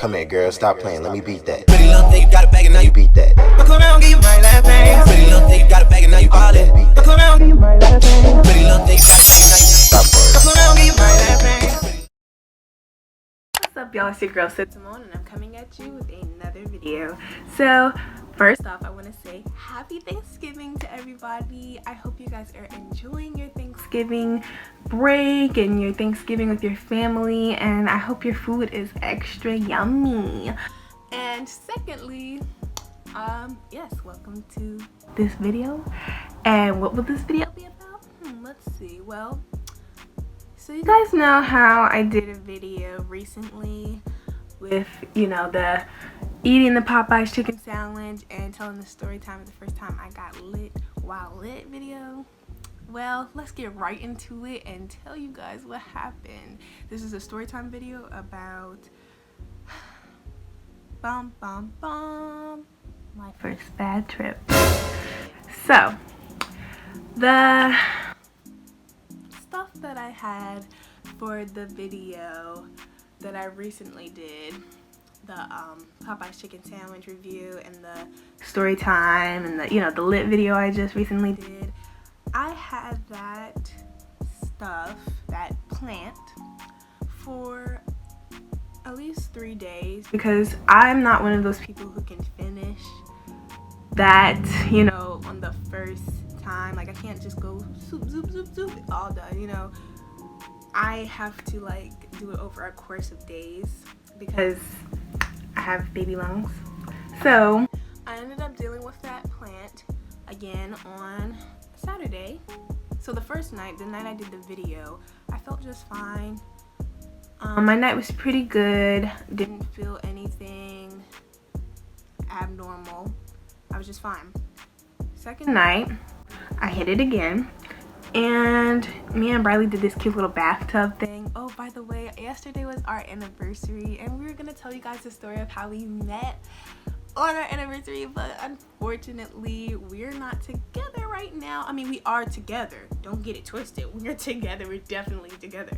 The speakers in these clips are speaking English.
Come here, girl. Stop playing. Let me beat that. Pretty little thing, you got a bag and now you beat that. Look around, give you my last name. Pretty little thing, you got a bag and now you ballin'. Look around, give you my last name. Pretty little thing, you got a bag and now you stop playing. Look around, give you my last name. What's up, y'all? It's your girl Simone, and I'm coming at you with another video. So first off, I want to say happy Thanksgiving to everybody. I hope you guys are enjoying your Thanksgiving break and your Thanksgiving with your family, and I hope your food is extra yummy. And secondly, yes, welcome to this video. And what will this video be about? Let's see. Well, so you guys know how I did a video recently with, you know, the eating the Popeyes chicken sandwich and telling the story time of the first time I got lit while lit video. Well, let's get right into it and tell you guys what happened. This is a story time video about my first bad trip. So the stuff that I had for the video that I recently did, the Popeyes chicken sandwich review and the story time and the, you know, the lit video I just recently did, I had that stuff, that plant, for at least 3 days because I'm not one of those people who can finish that, you know, on the first time. Like, I can't just go zoop zoop zoop zoop all done, you know. I have to like do it over a course of days because I have baby lungs. So I ended up dealing with that plant again on Saturday. So the first night, the night I did the video, I felt just fine. My night was pretty good. Didn't feel anything abnormal. I was just fine. Second night, I hit it again. And me and Briley did this cute little bathtub thing. Oh, by the way, yesterday was our anniversary, and we were gonna tell you guys the story of how we met on our anniversary, but unfortunately, we're not together right now. I mean, we are together. Don't get it twisted. When you're together, we're definitely together.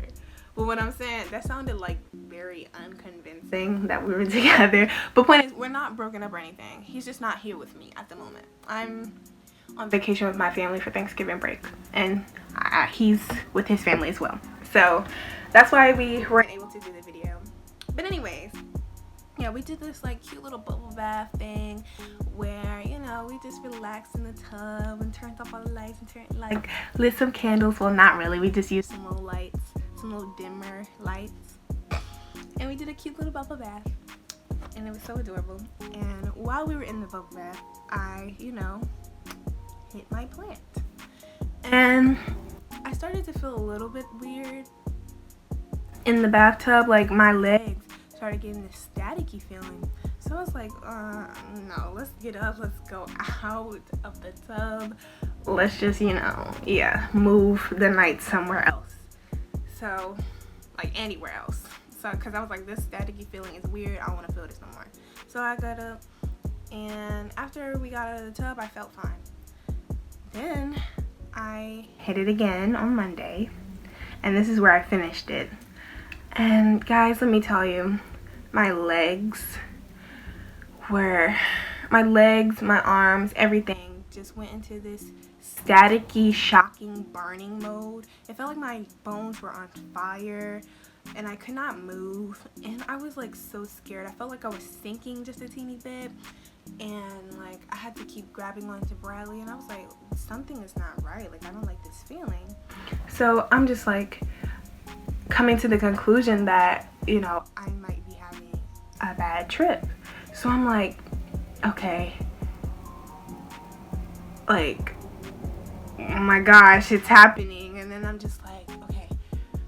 But what I'm saying, that sounded like very unconvincing that we were together. But point is, we're not broken up or anything. He's just not here with me at the moment. I'm on vacation with my family for Thanksgiving break, and he's with his family as well, so that's why we weren't able to do the video. But anyways, yeah, we did this like cute little bubble bath thing where, you know, we just relaxed in the tub and turned off all the lights and lit some candles. Well, not really, we just used some little lights, some little dimmer lights, and we did a cute little bubble bath, and it was so adorable. And while we were in the bubble bath, I, you know, hit my plant, and I started to feel a little bit weird in the bathtub. Like, my legs started getting this staticky feeling, so I was like, no, let's get up, let's go out of the tub, let's just, you know, yeah, move the night somewhere else. So, like, anywhere else. So, because I was like, this staticky feeling is weird, I don't want to feel this no more. So I got up, and after we got out of the tub, I felt fine. Then I hit it again on Monday, and this is where I finished it. And guys, let me tell you, my legs, my arms, everything just went into this staticky, shocking, burning mode. It felt like my bones were on fire, and I could not move, and I was like so scared. I felt like I was sinking just a teeny bit, and like I had to keep grabbing onto Bradley, and I was like, something is not right, like I don't like this feeling. So I'm just like coming to the conclusion that, you know, I might be having a bad trip. So I'm like, okay, like, oh my gosh, it's happening. And then I'm just like, okay,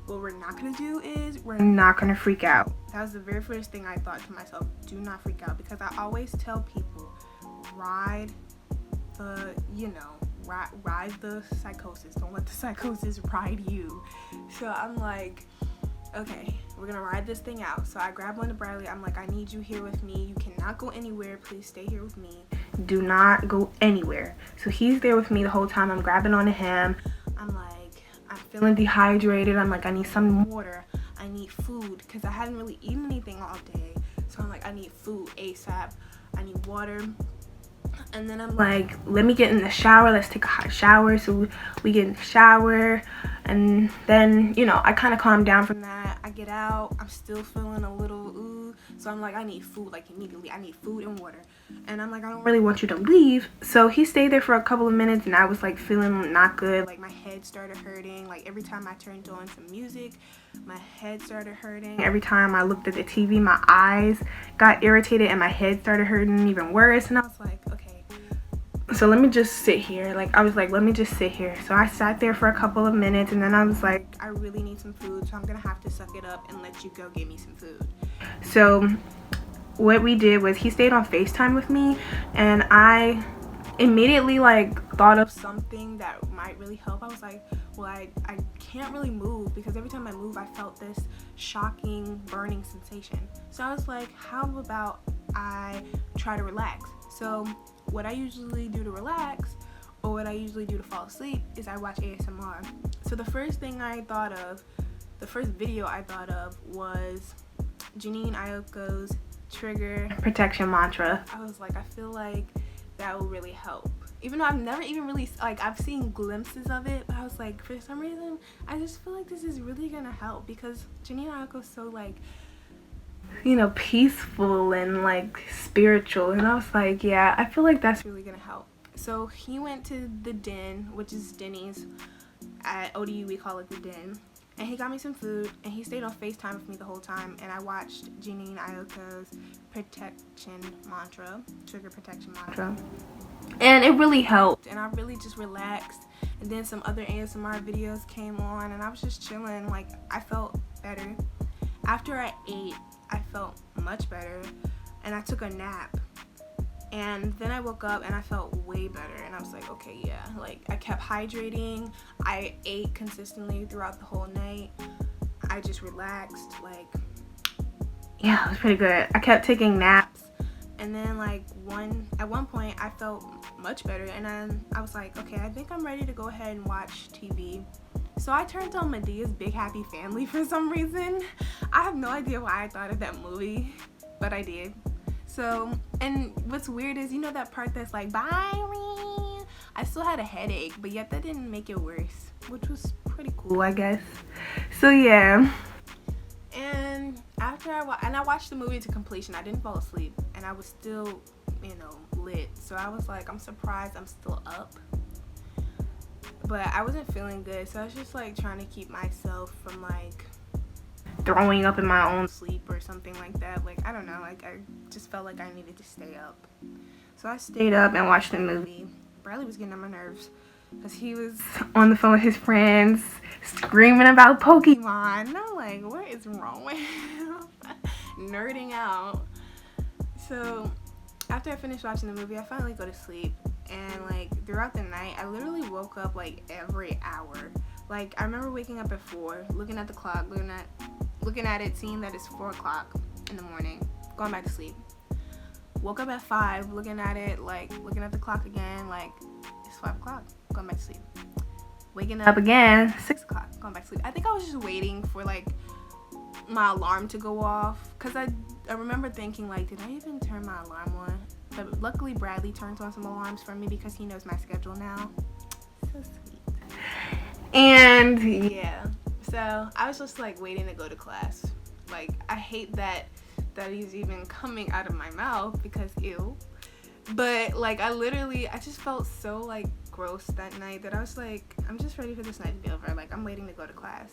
what we're not gonna do is we're not gonna freak out. That was the very first thing I thought to myself, do not freak out, because I always tell people, ride the, you know, ride the psychosis, don't let the psychosis ride you. So I'm like, okay, we're gonna ride this thing out. So I grabbed onto Bradley. I'm like, I need you here with me, you cannot go anywhere, please stay here with me, do not go anywhere. So he's there with me the whole time. I'm grabbing onto him. I'm like, I'm feeling dehydrated. I'm like, I need some water, I need food, because I hadn't really eaten anything all day. So I'm like, I need food ASAP. I need water. And then I'm like, let me get in the shower. Let's take a hot shower. So we get in the shower. And then, you know, I kind of calm down from that. I get out. I'm still feeling a little ooh. So I'm like, I need food, like immediately. I need food and water. And I'm like, I don't really want you to leave. So he stayed there for a couple of minutes and I was like feeling not good. Like my head started hurting. Like every time I turned on some music, my head started hurting. Every time I looked at the TV, my eyes got irritated and my head started hurting even worse. And I was like, okay. So let me just sit here. Like I was like, let me just sit here. So I sat there for a couple of minutes and then I was like, I really need some food, so I'm gonna have to suck it up and let you go get me some food. So what we did was he stayed on FaceTime with me and I immediately like thought of something that might really help. I was like, well, I can't really move because every time I move I felt this shocking burning sensation. So I was like, how about I try to relax? So what I usually do to relax, or what I usually do to fall asleep, is I watch ASMR. So the first thing I thought of, the first video I thought of was Jhené Aiko's trigger protection mantra. I was like, I feel like that will really help. Even though I've never even really, like, I've seen glimpses of it, but I was like, for some reason, I just feel like this is really gonna help because Jhené Aiko's so, like, you know, peaceful and like spiritual. And I was like, yeah, I feel like that's really gonna help. So he went to the Den, which is Denny's. At ODU we call it the Den, and he got me some food and he stayed on FaceTime with me the whole time, and I watched Jhené Aiko's protection mantra, trigger protection mantra, and it really helped and I really just relaxed. And then some other ASMR videos came on and I was just chilling. Like I felt better. After I ate, I felt much better and I took a nap, and then I woke up and I felt way better and I was like, okay, yeah, like I kept hydrating, I ate consistently throughout the whole night, I just relaxed, like yeah, it was pretty good. I kept taking naps, and then like at one point I felt much better, and then I was like, okay, I think I'm ready to go ahead and watch TV. So I turned on Medea's Big Happy Family for some reason. I have no idea why I thought of that movie, but I did. So, and what's weird is, you know that part that's like, bye, I still had a headache, but yet that didn't make it worse, which was pretty cool, I guess. So yeah. And after I watched the movie to completion, I didn't fall asleep, and I was still, you know, lit. So I was like, I'm surprised I'm still up. But I wasn't feeling good, so I was just like trying to keep myself from like throwing up in my own sleep or something like that. Like, I don't know, like I just felt like I needed to stay up. So I stayed up and watched the movie. Bradley was getting on my nerves because he was on the phone with his friends screaming about Pokemon. And I'm like, what is wrong with him? Nerding out. So after I finished watching the movie, I finally go to sleep. And like throughout the night, I literally woke up like every hour. Like I remember waking up at 4, looking at the clock, looking at it, seeing that it's 4 o'clock in the morning, going back to sleep. Woke up at 5, looking at it, like looking at the clock again, like it's 5 o'clock, going back to sleep. Waking up again, 6 o'clock, going back to sleep. I think I was just waiting for like my alarm to go off, because I remember thinking like, did I even turn my alarm on? But luckily Bradley turns on some alarms for me because he knows my schedule now. So sweet. And yeah, so I was just like waiting to go to class. Like I hate that he's even coming out of my mouth because ew. But like I just felt so like gross that night that I was like, I'm just ready for this night to be over. Like I'm waiting to go to class.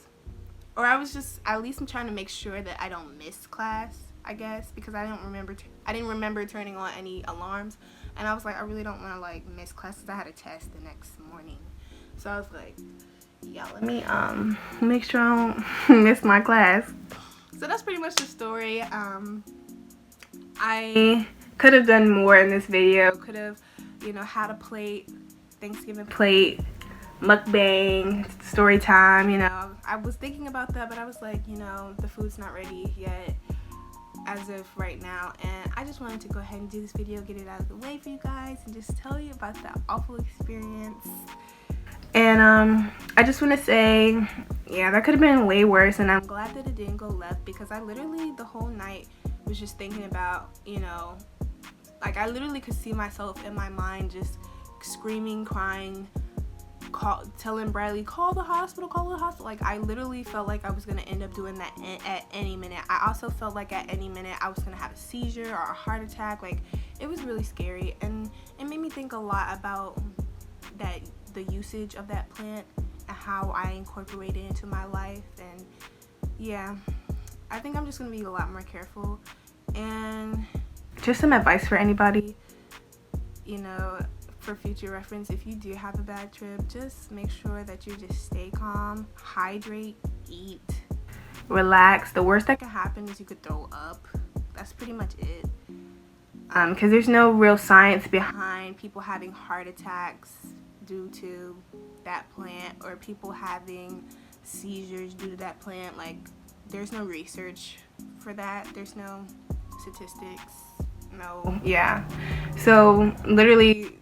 Or I was just, at least I'm trying to make sure that I don't miss class, I guess, because I didn't remember turning on any alarms, and I was like, I really don't want to like miss class because I had a test the next morning. So I was like, yeah, let me make sure I don't miss my class. So that's pretty much the story. I could have done more in this video. Could have, you know, had a plate, Thanksgiving plate, mukbang, story time, you know. I was thinking about that, but I was like, you know, the food's not ready yet as of right now, and I just wanted to go ahead and do this video, get it out of the way for you guys, and just tell you about that awful experience. And I just want to say, yeah, that could have been way worse, and I'm glad that it didn't go left, because I literally the whole night was just thinking about, you know, like I literally could see myself in my mind just screaming, crying, telling Bradley, call the hospital. Like I literally felt like I was gonna end up doing that at any minute. I also felt like at any minute I was gonna have a seizure or a heart attack. Like it was really scary, and it made me think a lot about the usage of that plant and how I incorporate it into my life. And yeah, I think I'm just gonna be a lot more careful. And just some advice for anybody, you know, for future reference, if you do have a bad trip, just make sure that you just stay calm, hydrate, eat, relax. The worst that could happen is you could throw up. That's pretty much it. Because there's no real science behind people having heart attacks due to that plant, or people having seizures due to that plant. Like, there's no research for that. There's no statistics. No. Yeah. So literally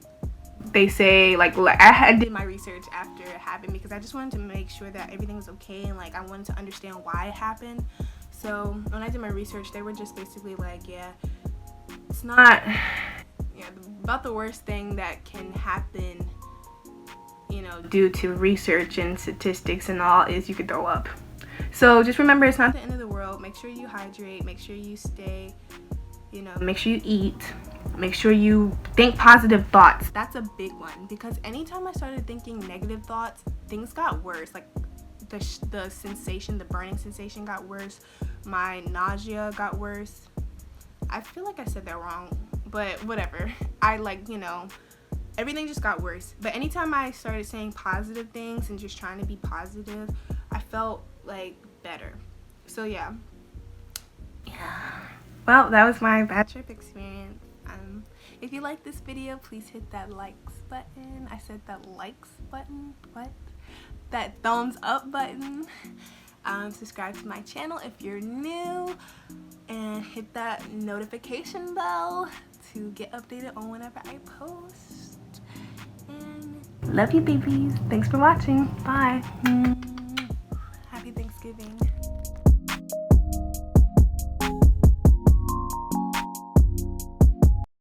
they say, like I did my research after it happened because I just wanted to make sure that everything was okay, and like I wanted to understand why it happened. So when I did my research, they were just basically like, yeah, it's not, yeah, about the worst thing that can happen, you know, due to research and statistics and all, is you could throw up. So just remember, it's not the end of the world. Make sure you hydrate, make sure you stay, you know, make sure you eat, make sure you think positive thoughts. That's a big one, because anytime I started thinking negative thoughts, things got worse. Like the sensation, the burning sensation got worse. My nausea got worse. I feel like I said that wrong, but whatever. I like, you know, everything just got worse. But anytime I started saying positive things and just trying to be positive, I felt like better. So yeah. Well, that was my bad trip experience. If you like this video, please hit that likes button. I said that likes button. What? That thumbs up button. Subscribe to my channel if you're new, and hit that notification bell to get updated on whenever I post. And love you, babies. Thanks for watching. Bye. Happy Thanksgiving.